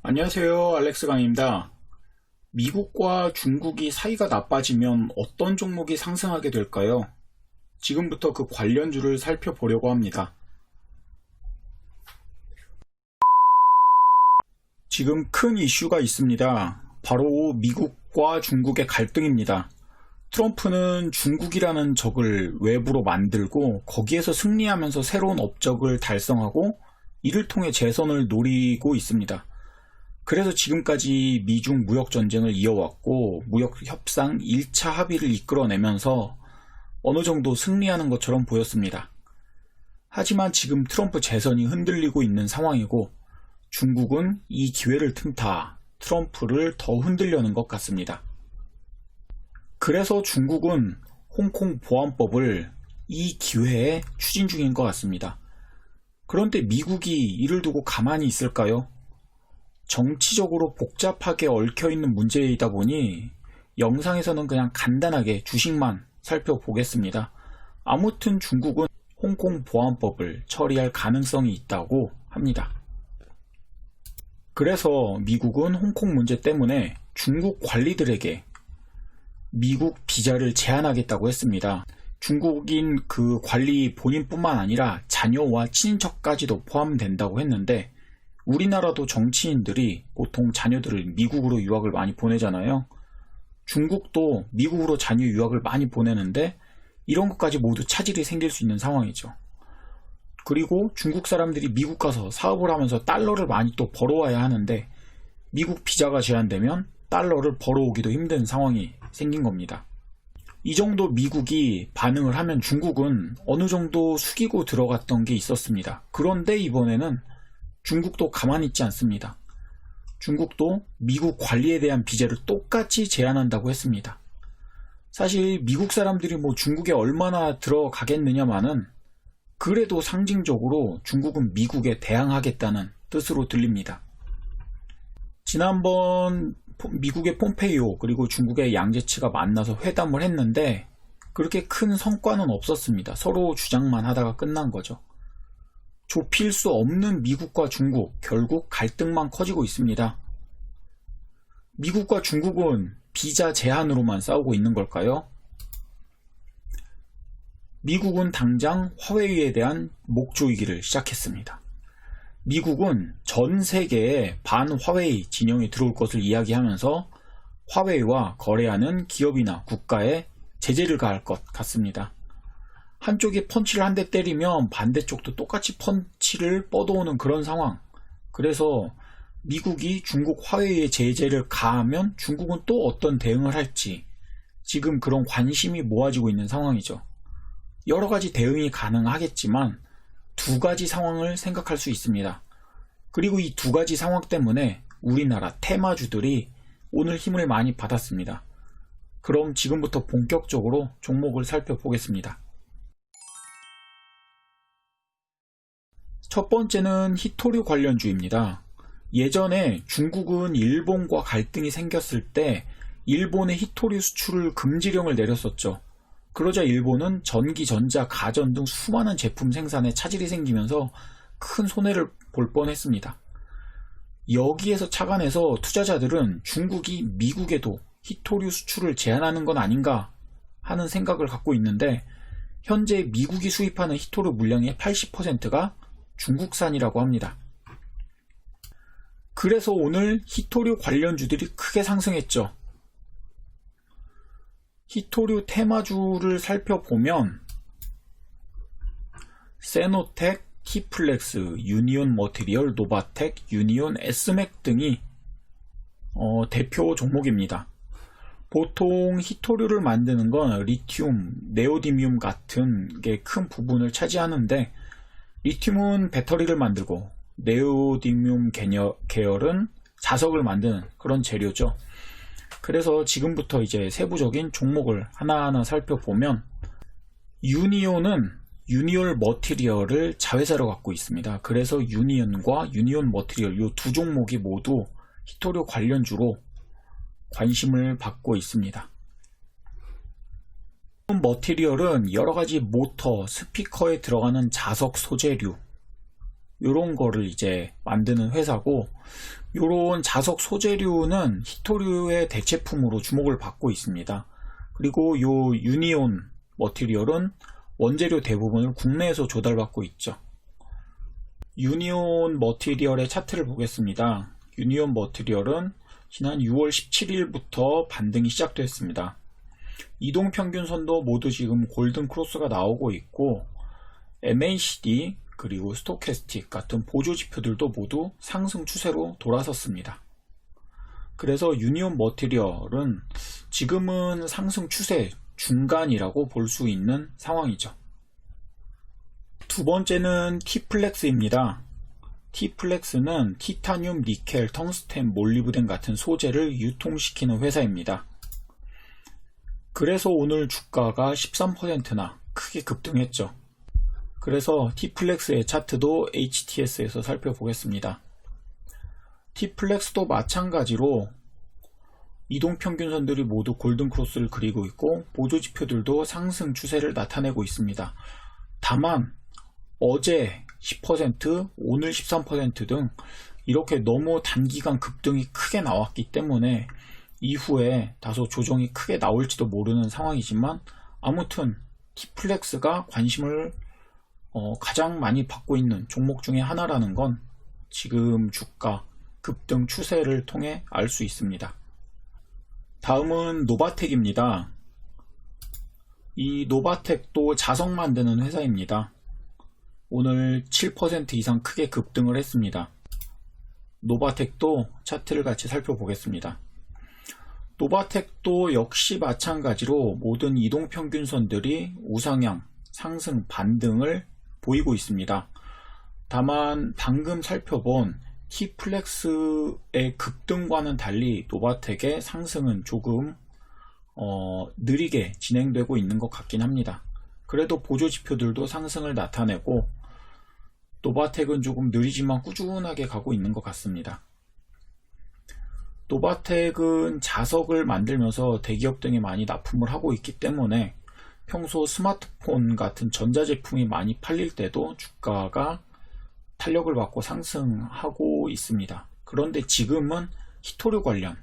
안녕하세요. 알렉스 강입니다. 미국과 중국이 사이가 나빠지면 어떤 종목이 상승하게 될까요? 지금부터 그 관련주를 살펴보려고 합니다. 지금 큰 이슈가 있습니다. 바로 미국과 중국의 갈등입니다. 트럼프는 중국이라는 적을 외부로 만들고 거기에서 승리하면서 새로운 업적을 달성하고 이를 통해 재선을 노리고 있습니다. 그래서 지금까지 미중 무역전쟁을 이어왔고 무역협상 1차 합의를 이끌어내면서 어느 정도 승리하는 것처럼 보였습니다. 하지만 지금 트럼프 재선이 흔들리고 있는 상황이고 중국은 이 기회를 틈타 트럼프를 더 흔들려는 것 같습니다. 그래서 중국은 홍콩 보안법을 이 기회에 추진 중인 것 같습니다. 그런데 미국이 이를 두고 가만히 있을까요? 정치적으로 복잡하게 얽혀있는 문제이다 보니 영상에서는 그냥 간단하게 주식만 살펴보겠습니다. 아무튼 중국은 홍콩 보안법을 처리할 가능성이 있다고 합니다. 그래서 미국은 홍콩 문제 때문에 중국 관리들에게 미국 비자를 제한하겠다고 했습니다. 중국인 그 관리 본인뿐만 아니라 자녀와 친인척까지도 포함된다고 했는데 우리나라도 정치인들이 보통 자녀들을 미국으로 유학을 많이 보내잖아요. 중국도 미국으로 자녀 유학을 많이 보내는데 이런 것까지 모두 차질이 생길 수 있는 상황이죠. 그리고 중국 사람들이 미국 가서 사업을 하면서 달러를 많이 또 벌어와야 하는데 미국 비자가 제한되면 달러를 벌어오기도 힘든 상황이 생긴 겁니다. 이 정도 미국이 반응을 하면 중국은 어느 정도 숙이고 들어갔던 게 있었습니다. 그런데 이번에는 중국도 가만히 있지 않습니다. 중국도 미국 관리에 대한 비자를 똑같이 제한한다고 했습니다. 사실 미국 사람들이 중국에 얼마나 들어가겠느냐마는 그래도 상징적으로 중국은 미국에 대항하겠다는 뜻으로 들립니다. 지난번 미국의 폼페이오 그리고 중국의 양재치가 만나서 회담을 했는데 그렇게 큰 성과는 없었습니다. 서로 주장만 하다가 끝난 거죠. 좁힐 수 없는 미국과 중국, 결국 갈등만 커지고 있습니다. 미국과 중국은 비자 제한으로만 싸우고 있는 걸까요? 미국은 당장 화웨이에 대한 목 조이기를 시작했습니다. 미국은 전 세계에 반 화웨이 진영이 들어올 것을 이야기하면서 화웨이와 거래하는 기업이나 국가에 제재를 가할 것 같습니다. 한쪽이 펀치를 한 대 때리면 반대쪽도 똑같이 펀치를 뻗어오는 그런 상황. 그래서 미국이 중국 화웨이에 제재를 가하면 중국은 또 어떤 대응을 할지 지금 그런 관심이 모아지고 있는 상황이죠. 여러 가지 대응이 가능하겠지만 두 가지 상황을 생각할 수 있습니다. 그리고 이 두 가지 상황 때문에 우리나라 테마주들이 오늘 힘을 많이 받았습니다. 그럼 지금부터 본격적으로 종목을 살펴보겠습니다. 첫 번째는 히토류 관련주입니다. 예전에 중국은 일본과 갈등이 생겼을 때 일본의 히토류 수출을 금지령을 내렸었죠. 그러자 일본은 전기, 전자, 가전 등 수많은 제품 생산에 차질이 생기면서 큰 손해를 볼 뻔했습니다. 여기에서 착안해서 투자자들은 중국이 미국에도 히토류 수출을 제한하는 건 아닌가 하는 생각을 갖고 있는데 현재 미국이 수입하는 히토류 물량의 80%가 중국산이라고 합니다. 그래서 오늘 히토류 관련주들이 크게 상승했죠. 히토류 테마주를 살펴보면 세노텍, 티플렉스, 유니온 머티리얼, 노바텍, 유니온, 에스맥 등이 대표 종목입니다. 보통 히토류를 만드는 건 리튬, 네오디뮴 같은 게 큰 부분을 차지하는데 리튬은 배터리를 만들고 네오디뮴 계열은 자석을 만드는 그런 재료죠. 그래서 지금부터 이제 세부적인 종목을 하나하나 살펴보면 유니온은 유니온 머티리얼을 자회사로 갖고 있습니다. 그래서 유니온과 유니온 머티리얼 이 두 종목이 모두 히토류 관련주로 관심을 받고 있습니다. 머티리얼은 여러가지 모터, 스피커에 들어가는 자석 소재류 요런 거를 이제 만드는 회사고, 요런 자석 소재류는 히토류의 대체품으로 주목을 받고 있습니다. 그리고 요 유니온 머티리얼은 원재료 대부분을 국내에서 조달받고 있죠. 유니온 머티리얼의 차트를 보겠습니다. 유니온 머티리얼은 지난 6월 17일부터 반등이 시작됐습니다. 이동평균선도 모두 지금 골든 크로스가 나오고 있고, MACD 그리고 스토캐스틱 같은 보조지표들도 모두 상승 추세로 돌아섰습니다. 그래서 유니온 머티리얼은 지금은 상승 추세 중간이라고 볼 수 있는 상황이죠. 두 번째는 T플렉스입니다. T플렉스는 티타늄, 니켈, 텅스텐, 몰리브덴 같은 소재를 유통시키는 회사입니다. 그래서 오늘 주가가 13%나 크게 급등했죠. 그래서 T플렉스의 차트도 HTS에서 살펴보겠습니다. T플렉스도 마찬가지로 이동평균선들이 모두 골든크로스를 그리고 있고, 보조지표들도 상승 추세를 나타내고 있습니다. 다만 어제 10%, 오늘 13% 등 이렇게 너무 단기간 급등이 크게 나왔기 때문에 이후에 다소 조정이 크게 나올지도 모르는 상황이지만, 아무튼 T플렉스가 관심을 가장 많이 받고 있는 종목 중에 하나라는 건 지금 주가 급등 추세를 통해 알 수 있습니다. 다음은 노바텍입니다. 이 노바텍도 자석 만드는 회사입니다. 오늘 7% 이상 크게 급등을 했습니다. 노바텍도 차트를 같이 살펴보겠습니다. 노바텍도 역시 마찬가지로 모든 이동평균선들이 우상향, 상승, 반등을 보이고 있습니다. 다만 방금 살펴본 T플렉스의 급등과는 달리 노바텍의 상승은 조금 느리게 진행되고 있는 것 같긴 합니다. 그래도 보조지표들도 상승을 나타내고 노바텍은 조금 느리지만 꾸준하게 가고 있는 것 같습니다. 노바텍은 자석을 만들면서 대기업 등에 많이 납품을 하고 있기 때문에 평소 스마트폰 같은 전자제품이 많이 팔릴 때도 주가가 탄력을 받고 상승하고 있습니다. 그런데 지금은 히토류 관련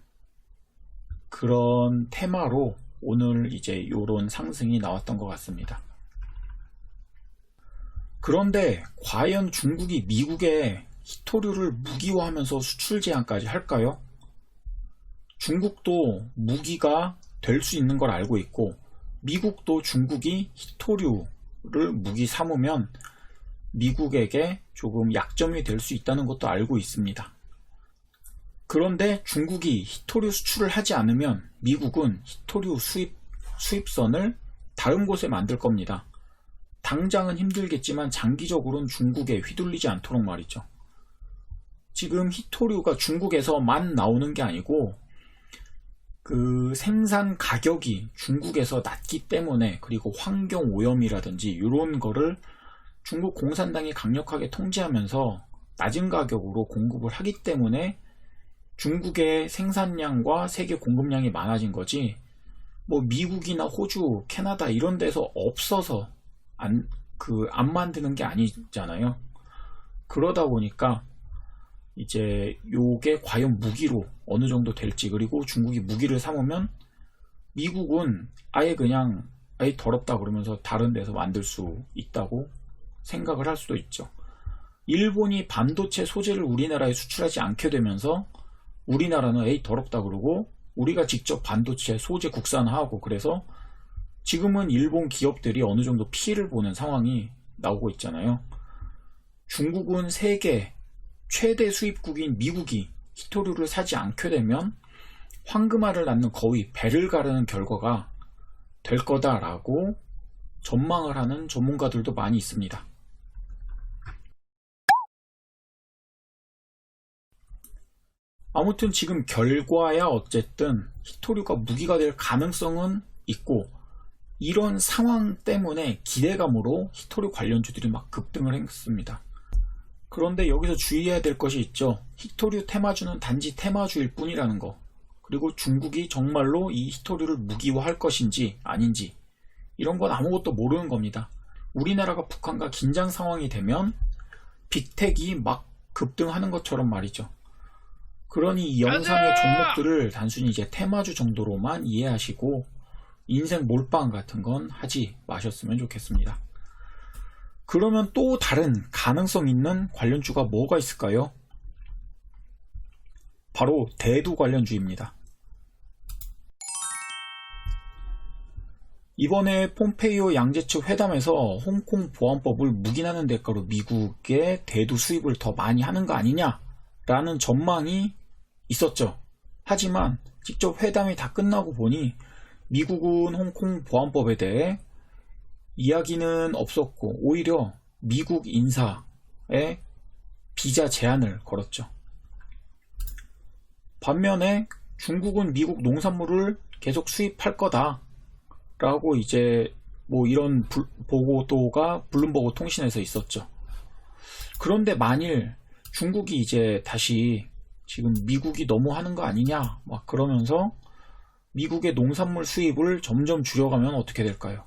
그런 테마로 오늘 이제 이런 상승이 나왔던 것 같습니다. 그런데 과연 중국이 미국에 히토류를 무기화하면서 수출 제한까지 할까요? 중국도 무기가 될 수 있는 걸 알고 있고, 미국도 중국이 히토류를 무기 삼으면 미국에게 조금 약점이 될 수 있다는 것도 알고 있습니다. 그런데 중국이 히토류 수출을 하지 않으면 미국은 히토류 수입선을 다른 곳에 만들 겁니다. 당장은 힘들겠지만 장기적으로는 중국에 휘둘리지 않도록 말이죠. 지금 히토류가 중국에서만 나오는 게 아니고 그 생산 가격이 중국에서 낮기 때문에, 그리고 환경 오염이라든지 이런 거를 중국 공산당이 강력하게 통제하면서 낮은 가격으로 공급을 하기 때문에 중국의 생산량과 세계 공급량이 많아진 거지, 뭐 미국이나 호주, 캐나다 이런 데서 없어서 안 만드는 게 아니잖아요. 그러다 보니까 이제 요게 과연 무기로 어느 정도 될지, 그리고 중국이 무기를 삼으면 미국은 아예 더럽다 그러면서 다른 데서 만들 수 있다고 생각을 할 수도 있죠. 일본이 반도체 소재를 우리나라에 수출하지 않게 되면서 우리나라는 더럽다 그러고 우리가 직접 반도체 소재 국산화하고, 그래서 지금은 일본 기업들이 어느 정도 피해를 보는 상황이 나오고 있잖아요. 중국은 세계 최대 수입국인 미국이 히토류를 사지 않게 되면 황금알을 낳는 거위, 배를 가르는 결과가 될 거다라고 전망을 하는 전문가들도 많이 있습니다. 아무튼 지금 결과야 어쨌든 히토류가 무기가 될 가능성은 있고, 이런 상황 때문에 기대감으로 히토류 관련주들이 막 급등을 했습니다. 그런데 여기서 주의해야 될 것이 있죠. 히토류 테마주는 단지 테마주일 뿐이라는 거, 그리고 중국이 정말로 이 히토류를 무기화할 것인지 아닌지 이런 건 아무것도 모르는 겁니다. 우리나라가 북한과 긴장 상황이 되면 빅텍이 막 급등하는 것처럼 말이죠. 그러니 이 영상의 종목들을 단순히 이제 테마주 정도로만 이해하시고 인생 몰빵 같은 건 하지 마셨으면 좋겠습니다. 그러면 또 다른 가능성 있는 관련주가 뭐가 있을까요? 바로 대두 관련주입니다. 이번에 폼페이오 양재 측 회담에서 홍콩 보안법을 묵인하는 대가로 미국의 대두 수입을 더 많이 하는 거 아니냐라는 전망이 있었죠. 하지만 직접 회담이 다 끝나고 보니 미국은 홍콩 보안법에 대해 이야기는 없었고 오히려 미국 인사에 비자 제한을 걸었죠. 반면에 중국은 미국 농산물을 계속 수입할 거다 라고 이제 뭐 이런 보고도가 블룸버그 통신에서 있었죠. 그런데 만일 중국이 이제 다시 지금 미국이 너무 하는 거 아니냐 막 그러면서 미국의 농산물 수입을 점점 줄여가면 어떻게 될까요?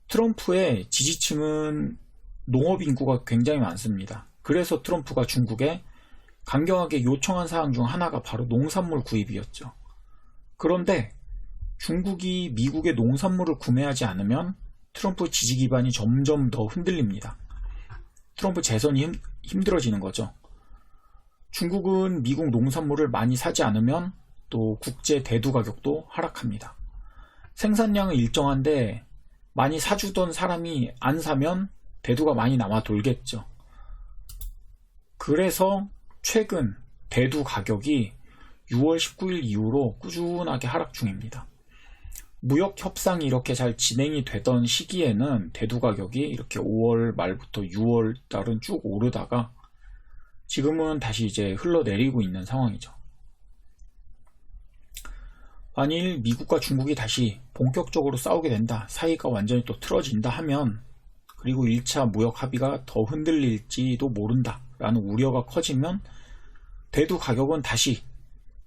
트럼프의 지지층은 농업 인구가 굉장히 많습니다. 그래서 트럼프가 중국에 강경하게 요청한 사항 중 하나가 바로 농산물 구입이었죠. 그런데 중국이 미국의 농산물을 구매하지 않으면 트럼프 지지 기반이 점점 더 흔들립니다. 트럼프 재선이 힘들어지는 거죠. 중국은 미국 농산물을 많이 사지 않으면 또 국제 대두 가격도 하락합니다. 생산량은 일정한데 많이 사주던 사람이 안 사면 대두가 많이 남아 돌겠죠. 그래서 최근 대두 가격이 6월 19일 이후로 꾸준하게 하락 중입니다. 무역 협상이 이렇게 잘 진행이 되던 시기에는 대두 가격이 이렇게 5월 말부터 6월 달은 쭉 오르다가 지금은 다시 이제 흘러내리고 있는 상황이죠. 만일 미국과 중국이 다시 본격적으로 싸우게 된다, 사이가 완전히 또 틀어진다 하면, 그리고 1차 무역 합의가 더 흔들릴지도 모른다 라는 우려가 커지면 대두 가격은 다시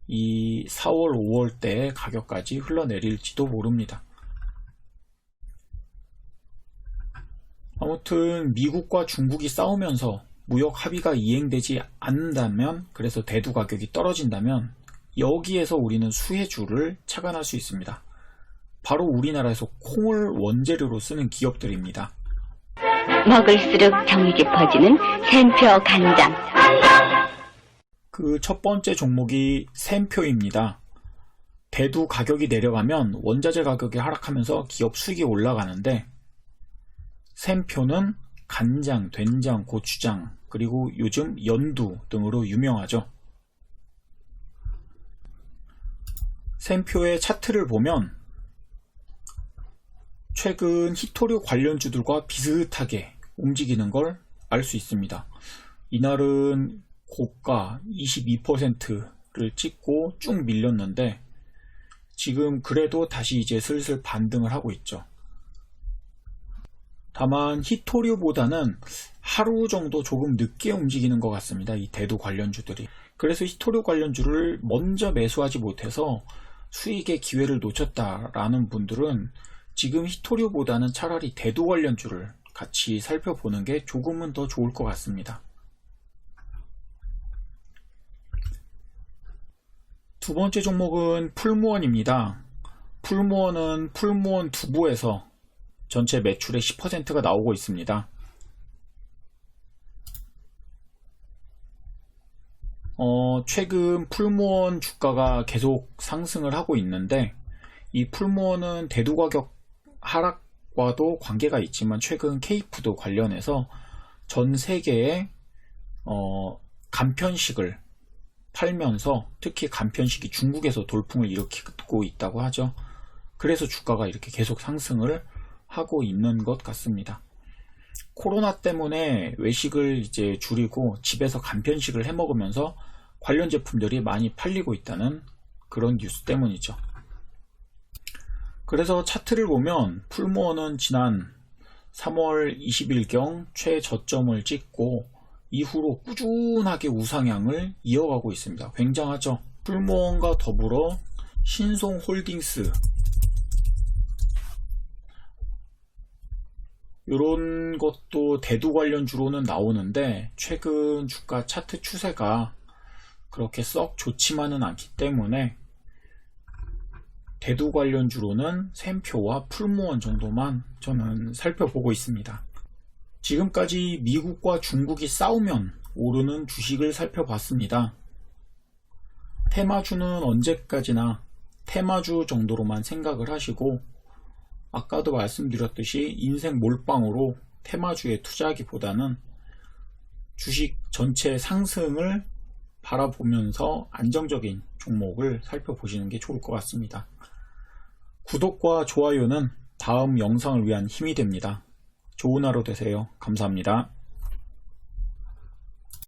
이 4월 5월 때의 가격까지 흘러내릴지도 모릅니다. 아무튼 미국과 중국이 싸우면서 무역 합의가 이행되지 않는다면, 그래서 대두 가격이 떨어진다면 여기에서 우리는 수혜주를 착안할 수 있습니다. 바로 우리나라에서 콩을 원재료로 쓰는 기업들입니다. 먹을수록 정이 깊어지는 샘표 간장. 그 첫 번째 종목이 샘표입니다. 대두 가격이 내려가면 원자재 가격이 하락하면서 기업 수익이 올라가는데, 샘표는 간장, 된장, 고추장, 그리고 요즘 연두 등으로 유명하죠. 샘표의 차트를 보면 최근 히토류 관련주들과 비슷하게 움직이는 걸 알 수 있습니다. 이날은 고가 22%를 찍고 쭉 밀렸는데 지금 그래도 다시 이제 슬슬 반등을 하고 있죠. 다만 히토류보다는 하루 정도 조금 늦게 움직이는 것 같습니다. 이 대두 관련주들이. 그래서 히토류 관련주를 먼저 매수하지 못해서 수익의 기회를 놓쳤다라는 분들은 지금 히토류보다는 차라리 대두 관련주를 같이 살펴보는 게 조금은 더 좋을 것 같습니다. 두 번째 종목은 풀무원입니다. 풀무원은 풀무원 두부에서 전체 매출의 10%가 나오고 있습니다. 최근 풀무원 주가가 계속 상승을 하고 있는데, 이 풀무원은 대두 가격 하락과도 관계가 있지만 최근 케이푸드 관련해서 전 세계에 간편식을 팔면서 특히 간편식이 중국에서 돌풍을 일으키고 있다고 하죠. 그래서 주가가 이렇게 계속 상승을 하고 있는 것 같습니다. 코로나 때문에 외식을 이제 줄이고 집에서 간편식을 해 먹으면서 관련 제품들이 많이 팔리고 있다는 그런 뉴스 때문이죠. 그래서 차트를 보면 풀무원은 지난 3월 20일경 최저점을 찍고 이후로 꾸준하게 우상향을 이어가고 있습니다. 굉장하죠. 풀무원과 더불어 신송홀딩스, 이런 것도 대두 관련주로는 나오는데 최근 주가 차트 추세가 그렇게 썩 좋지만은 않기 때문에 대두 관련주로는 샘표와 풀무원 정도만 저는 살펴보고 있습니다. 지금까지 미국과 중국이 싸우면 오르는 주식을 살펴봤습니다. 테마주는 언제까지나 테마주 정도로만 생각을 하시고, 아까도 말씀드렸듯이 인생 몰빵으로 테마주에 투자하기보다는 주식 전체 상승을 바라보면서 안정적인 종목을 살펴보시는 게 좋을 것 같습니다. 구독과 좋아요는 다음 영상을 위한 힘이 됩니다. 좋은 하루 되세요. 감사합니다.